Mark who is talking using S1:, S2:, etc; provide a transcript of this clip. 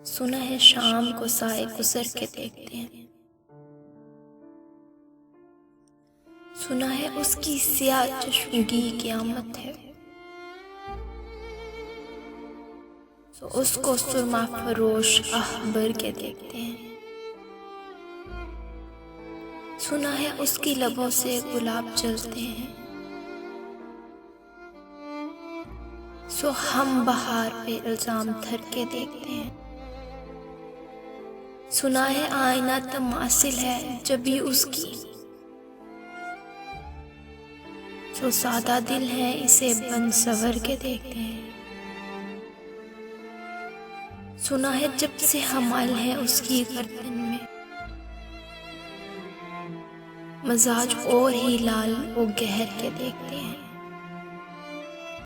S1: सुना है शाम को साए गुजर के देखते हैं। सुना है उसकी सियाह चश्मगी क़यामत है, तो उसको सुरमा फरोश आह भर के देखते हैं। सुना है उसकी लबों से गुलाब जलते हैं, सो हम बहार पे इल्जाम धर के देखते हैं। सुना है आईना तमासिल है जब भी उसकी, सो सादा दिल है इसे बन सवर के देखते हैं। सुना है जब से हमाल है उसकी गर्दन में, मजाज और ही लाल वो गहर के देखते हैं।